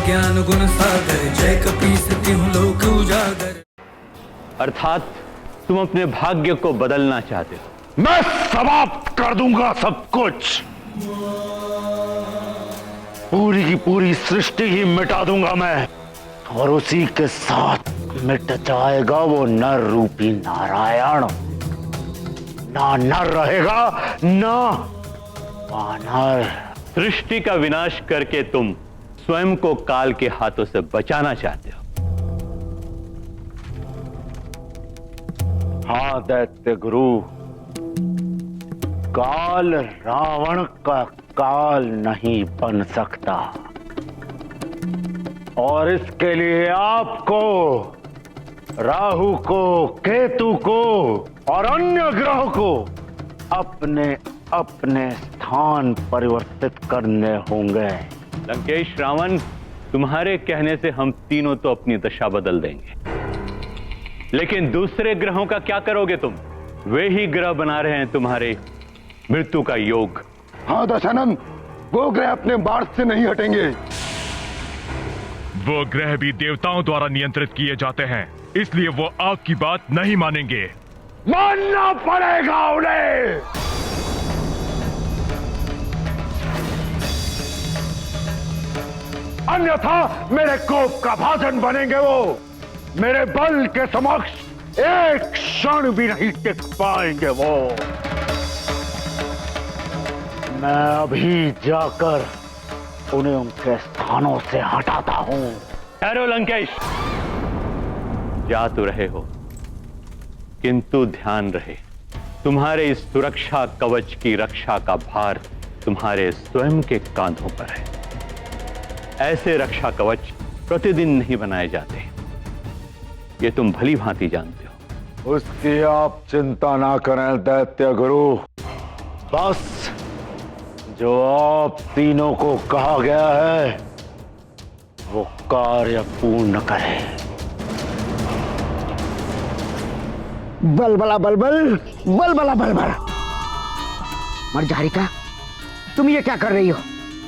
ज्ञान गुण सागर, जय कपीस तिहुँ लोक उजागर। अर्थात तुम अपने भाग्य को बदलना चाहते हो। मैं समाप्त कर दूंगा सब कुछ, पूरी की पूरी सृष्टि ही मिटा दूंगा मैं, और उसी के साथ मिट जाएगा वो नर रूपी नारायण। ना नर रहेगा ना वानर। सृष्टि का विनाश करके तुम स्वयं को काल के हाथों से बचाना चाहते हो। हाँ दैत्य गुरु, काल रावण का काल नहीं बन सकता, और इसके लिए आपको, राहु को, केतु को और अन्य ग्रह को अपने अपने स्थान परिवर्तित करने होंगे। लंकेश, रावण, तुम्हारे कहने से हम तीनों तो अपनी दशा बदल देंगे, लेकिन दूसरे ग्रहों का क्या करोगे तुम? वे ही ग्रह बना रहे हैं तुम्हारे मृत्यु का योग। हाँ दशानंद, वो ग्रह अपने मार्ग से नहीं हटेंगे। वो ग्रह भी देवताओं द्वारा नियंत्रित किए जाते हैं, इसलिए वो आपकी बात नहीं मानेंगे। मानना पड़ेगा उन्हें। अन्यथा मेरे कोप का भाजन बनेंगे वो। मेरे बल के समक्ष एक क्षण भी नहीं टिक पाएंगे वो। मैं अभी जाकर उन्हें उनके स्थानों से हटाता हूं। ठहरो लंकेश, जा तो रहे हो, किंतु ध्यान रहे, तुम्हारे इस सुरक्षा कवच की रक्षा का भार तुम्हारे स्वयं के कांधों पर है। ऐसे रक्षा कवच प्रतिदिन नहीं बनाए जाते, ये तुम भली भांति जानते हो। उसकी आप चिंता ना करें दैत्य गुरु, बस जो आप तीनों को कहा गया है वो कार्य पूर्ण करें। बलबला बलबल, बलबला बलबल। मर्जारिका, तुम ये क्या कर रही हो?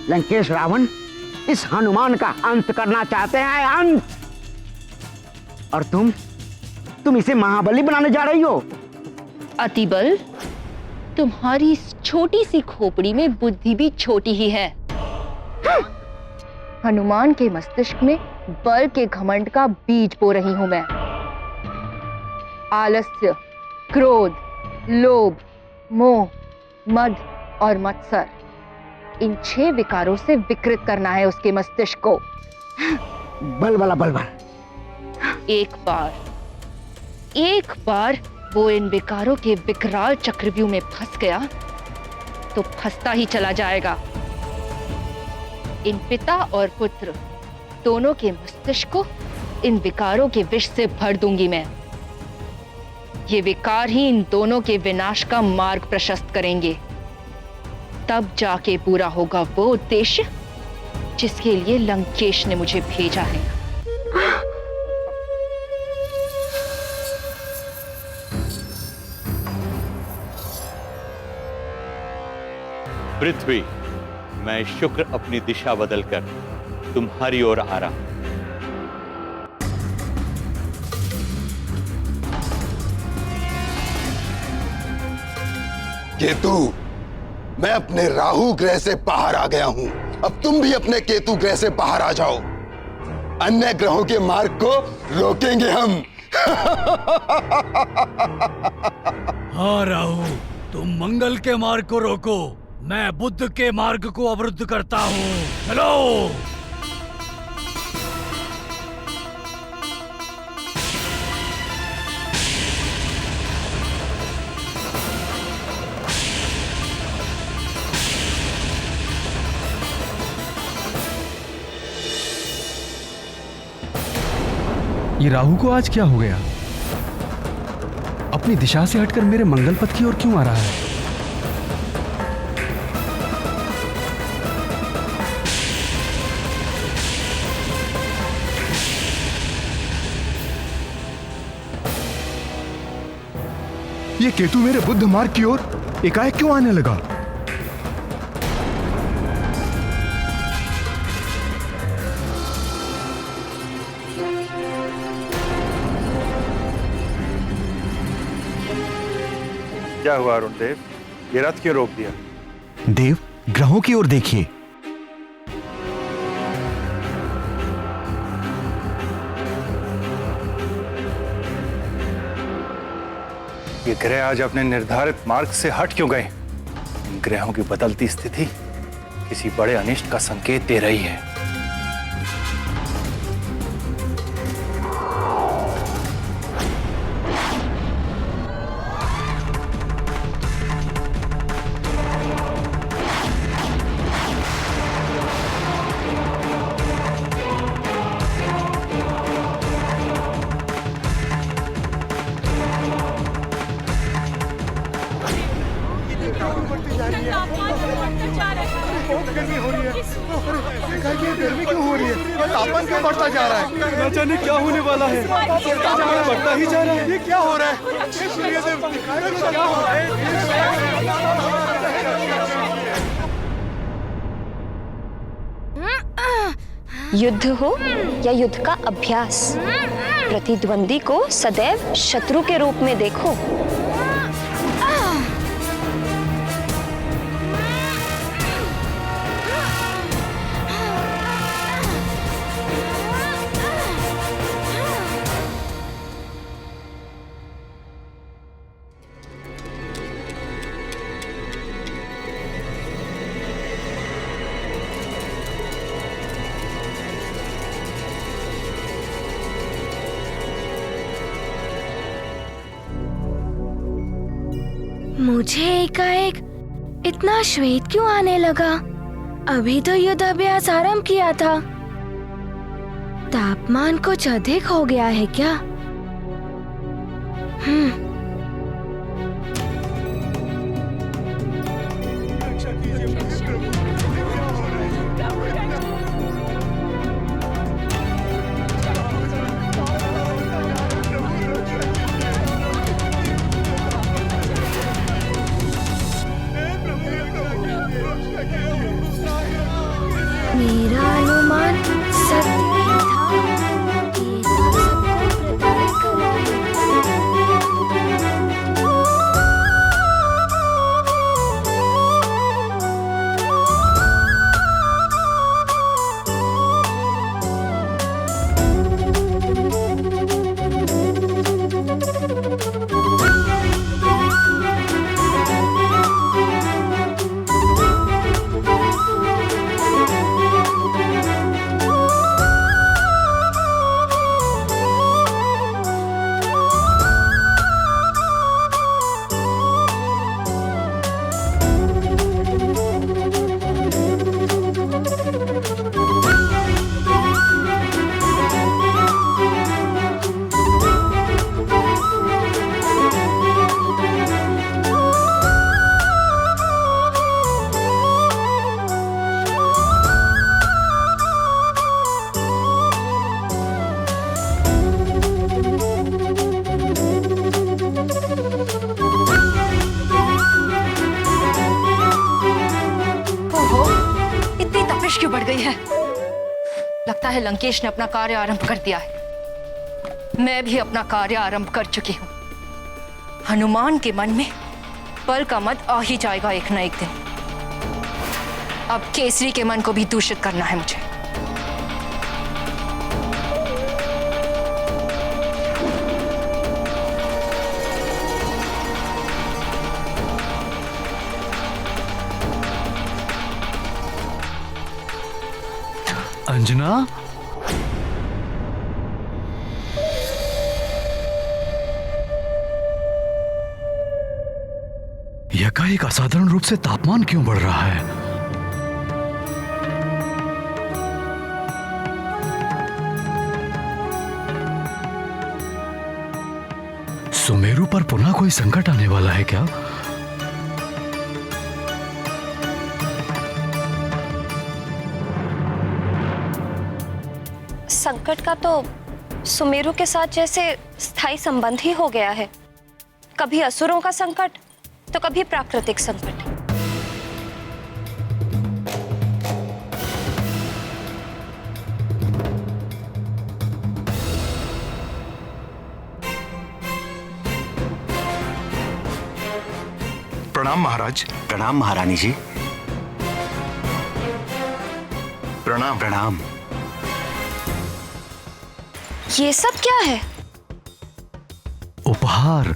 लंकेश रावण इस हनुमान का अंत करना चाहते हैं, अंत। और तुम इसे महाबली बनाने जा रही हो। अतिबल, तुम्हारी इस छोटी सी खोपड़ी में बुद्धि भी छोटी ही है। हनुमान के मस्तिष्क में बल के घमंड का बीज बो रही हूं मैं। आलस्य, क्रोध, लोभ, मोह, मद और मत्सर, इन 6 विकारों से विकृत करना है उसके मस्तिष्क को। बलबला बलबल। एक बार वो इन विकारों के विकराल चक्रव्यूह में फंस गया तो फंसता ही चला जाएगा। इन पिता और पुत्र दोनों के मस्तिष्क को इन विकारों के विष से भर दूंगी मैं। ये विकार ही इन दोनों के विनाश का मार्ग प्रशस्त करेंगे। तब जाके पूरा होगा वो उद्देश्य जिसके लिए लंकेश ने मुझे भेजा है। पृथ्वी, मैं शुक्र अपनी दिशा बदलकर तुम्हारी ओर आ रहा हूं। केतु, मैं अपने राहु ग्रह से बाहर आ गया हूं। अब तुम भी अपने केतु ग्रह से बाहर आ जाओ। अन्य ग्रहों के मार्ग को रोकेंगे हम। हाँ राहु, तुम मंगल के मार्ग को रोको, मैं बुद्ध के मार्ग को अवरुद्ध करता हूँ। चलो। ये राहु को आज क्या हो गया? अपनी दिशा से हटकर मेरे मंगल पथ की ओर क्यों आ रहा है? ये केतु मेरे बुद्ध मार्ग की ओर एकाएक क्यों आने लगा? क्या हुआ अरुण देव, ये रथ क्यों रोक दिया? देव, ग्रहों की ओर देखिए। ये ग्रह आज अपने निर्धारित मार्ग से हट क्यों गए? इन ग्रहों की बदलती स्थिति किसी बड़े अनिष्ट का संकेत दे रही है। तापमान क्यों बढ़ता जा रहा है? न जाने क्या होने वाला है। तापमान बढ़ता ही जा रहा है। ये क्या हो रहा है? क्या हो रहा है? युद्ध हो या युद्ध का अभ्यास, प्रतिद्वंदी को सदैव शत्रु के रूप में देखो। मुझे एकाएक इतना श्वेत क्यों आने लगा? अभी तो युद्ध अभ्यास आरंभ किया था। तापमान कुछ अधिक हो गया है क्या? मेरा अनुमान सत्य ही था। ये सब सबको प्रताड़ित क्यों बढ़ गई है? लगता है लंकेश ने अपना कार्य आरंभ कर दिया है। मैं भी अपना कार्य आरंभ कर चुकी हूं। हनुमान के मन में बल का मत आ ही जाएगा एक न एक दिन। अब केसरी के मन को भी दूषित करना है मुझे। अंजना, एकाएक असाधारण रूप से तापमान क्यों बढ़ रहा है? सुमेरु पर पुनः कोई संकट आने वाला है क्या? संकट का तो सुमेरु के साथ जैसे स्थायी संबंध ही हो गया है। कभी असुरों का संकट तो कभी प्राकृतिक संकट। प्रणाम महाराज। प्रणाम महारानी जी। प्रणाम। प्रणाम। ये सब क्या है? उपहार।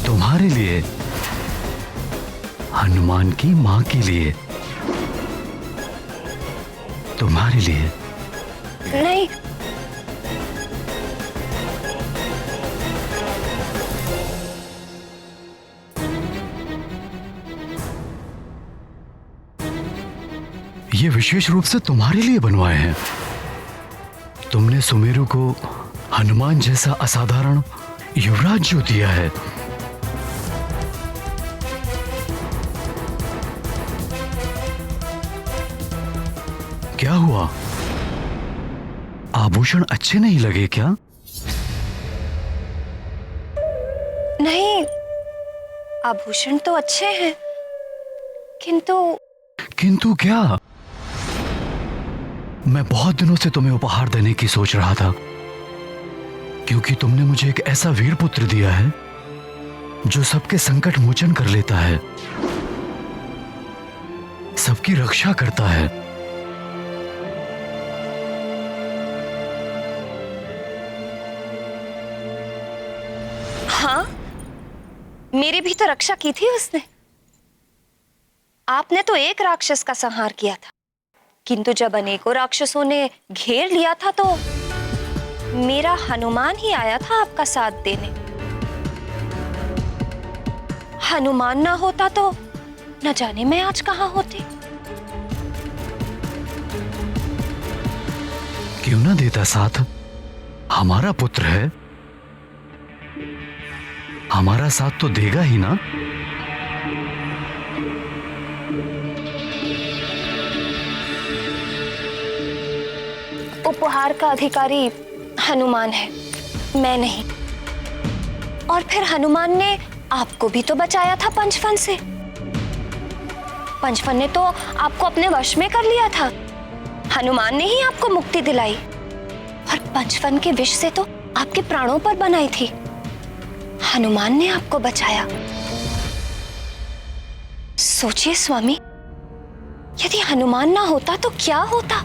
तुम्हारे लिए, हनुमान की मां के लिए, तुम्हारे लिए। नहीं, ये विशेष रूप से तुम्हारे लिए बनवाए हैं। तुमने सुमेरु को हनुमान जैसा असाधारण युवराज जो दिया है। क्या हुआ? आभूषण अच्छे नहीं लगे क्या? नहीं, आभूषण तो अच्छे हैं, किंतु क्या? मैं बहुत दिनों से तुम्हें उपहार देने की सोच रहा था, क्योंकि तुमने मुझे एक ऐसा वीर पुत्र दिया है जो सबके संकट मोचन कर लेता है, सबकी रक्षा करता है। हाँ, मेरी भी तो रक्षा की थी उसने। आपने तो एक राक्षस का संहार किया था, किंतु जब अनेकों राक्षसों ने घेर लिया था तो मेरा हनुमान ही आया था आपका साथ देने। हनुमान ना होता तो न जाने मैं आज कहां होती। क्यों ना देता साथ? हमारा पुत्र है, हमारा साथ तो देगा ही ना। उपहार का अधिकारी हनुमान है, मैं नहीं। और फिर हनुमान ने आपको भी तो बचाया था पंचफन से। पंचफन ने तो आपको अपने वश में कर लिया था। हनुमान ने ही आपको मुक्ति दिलाई, और पंचफन के विष से तो आपके प्राणों पर बनाई थी। हनुमान ने आपको बचाया। सोचिए स्वामी, यदि हनुमान ना होता तो क्या होता?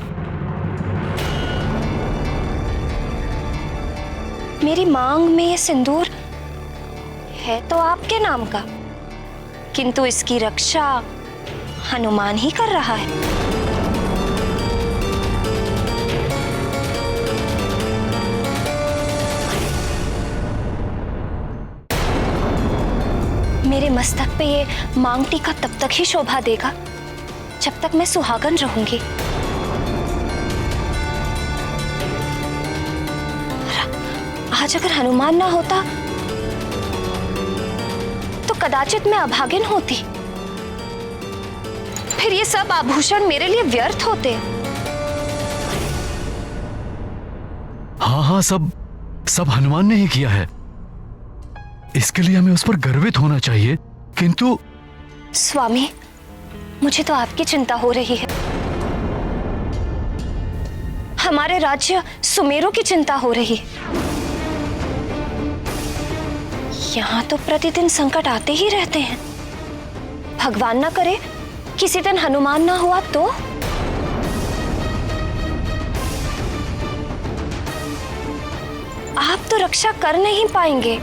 मेरी मांग में ये सिंदूर है तो आपके नाम का, किंतु इसकी रक्षा हनुमान ही कर रहा है। मेरे मस्तक पे ये मांग टीका तब तक ही शोभा देगा जब तक मैं सुहागन रहूंगी। आज अगर हनुमान ना होता तो कदाचित मैं अभागिन होती। फिर ये सब आभूषण मेरे लिए व्यर्थ होते। हाँ हाँ, सब हनुमान ने ही किया है। इसके लिए हमें उस पर गर्वित होना चाहिए, किंतु स्वामी, मुझे तो आपकी चिंता हो रही है। हमारे राज्य सुमेरु की चिंता हो रही है। यहाँ तो प्रतिदिन संकट आते ही रहते हैं। भगवान ना करे किसी दिन हनुमान ना हुआ तो? आप तो रक्षा कर नहीं पाएंगे,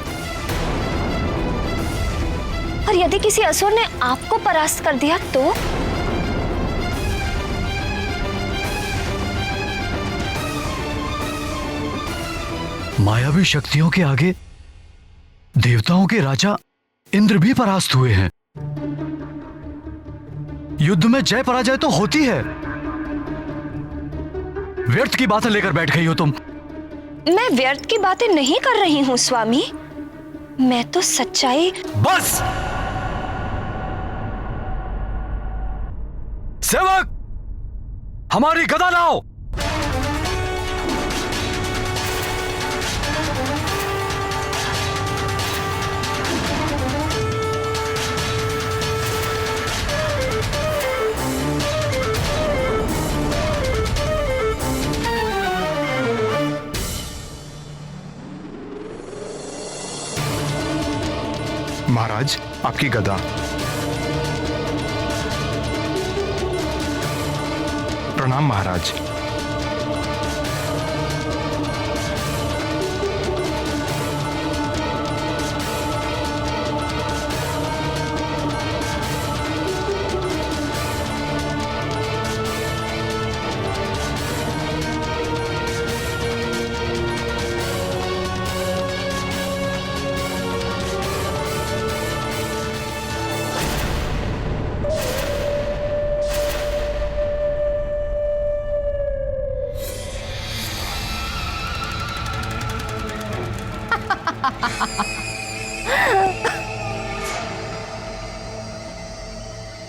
और यदि किसी असुर ने आपको परास्त कर दिया तो? मायावी शक्तियों के आगे देवताओं के राजा इंद्र भी परास्त हुए हैं। युद्ध में जय पराजय तो होती है। व्यर्थ की बातें लेकर बैठ गई हो तुम। मैं व्यर्थ की बातें नहीं कर रही हूं स्वामी, मैं तो सच्चाई। बस सेवक, हमारी गदा लाओ। महाराज, आपकी गदा। प्रणाम महाराज।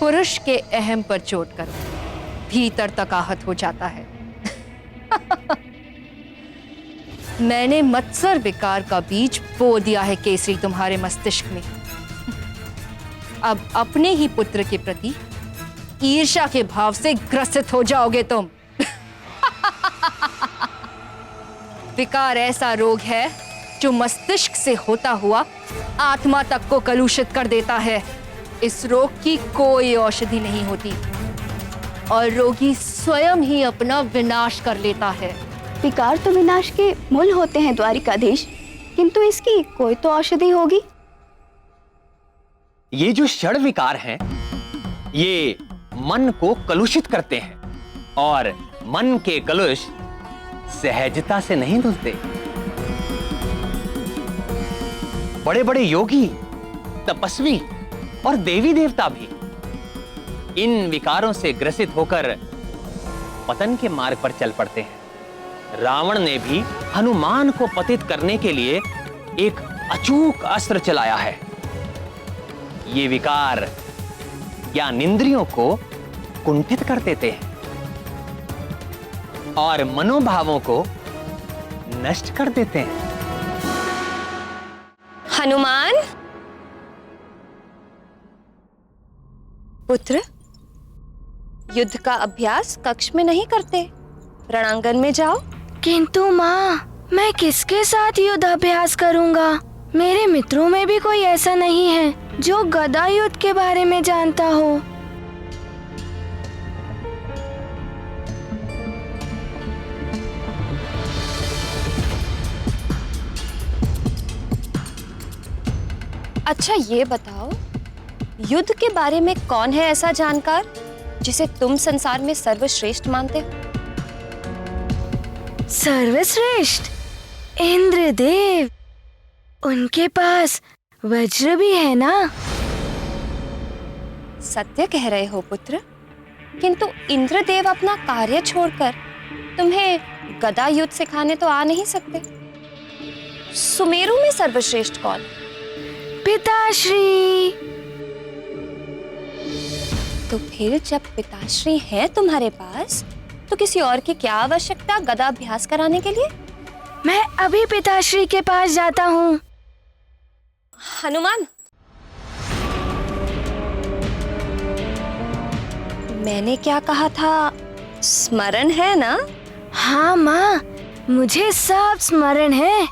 पुरुष के अहम पर चोट कर भीतर तक आहत हो जाता है। मैंने मत्सर विकार का बीज बो दिया है केसरी तुम्हारे मस्तिष्क में। अब अपने ही पुत्र के प्रति ईर्ष्या के भाव से ग्रसित हो जाओगे तुम। विकार ऐसा रोग है जो मस्तिष्क से होता हुआ आत्मा तक को कलुषित कर देता है। इस रोग की कोई औषधि नहीं होती और रोगी स्वयं ही अपना विनाश कर लेता है। विकार तो विनाश के मूल होते हैं द्वारिकाधीश, किंतु इसकी कोई तो औषधि होगी। ये जो षड विकार हैं, ये मन को कलुषित करते हैं और मन के कलुष सहजता से नहीं धुलते। बड़े बड़े योगी, तपस्वी और देवी देवता भी इन विकारों से ग्रसित होकर पतन के मार्ग पर चल पड़ते हैं। रावण ने भी हनुमान को पतित करने के लिए एक अचूक अस्त्र चलाया है। ये विकार ज्ञानेंद्रियों को कुंठित कर देते हैं और मनोभावों को नष्ट कर देते हैं। हनुमान पुत्र, युद्ध का अभ्यास कक्ष में नहीं करते, रणांगन में जाओ। किंतु माँ, मैं किसके साथ युद्ध अभ्यास करूँगा? मेरे मित्रों में भी कोई ऐसा नहीं है जो गदा युद्ध के बारे में जानता हो। अच्छा ये बताओ, युद्ध के बारे में कौन है ऐसा जानकार जिसे तुम संसार में सर्वश्रेष्ठ मानते हो? सर्वश्रेष्ठ? इंद्रदेव। उनके पास वज्र भी है ना? सत्य कह रहे हो पुत्र, किंतु इंद्रदेव अपना कार्य छोड़कर तुम्हें गदा युद्ध सिखाने तो आ नहीं सकते। सुमेरु में सर्वश्रेष्ठ कौन? पिताश्री। तो फिर जब पिताश्री हैं तुम्हारे पास, तो किसी और की क्या आवश्यकता गदा अभ्यास कराने के लिए? मैं अभी पिताश्री के पास जाता हूँ। हनुमान, मैंने क्या कहा था स्मरण है ना? हाँ माँ, मुझे सब स्मरण है।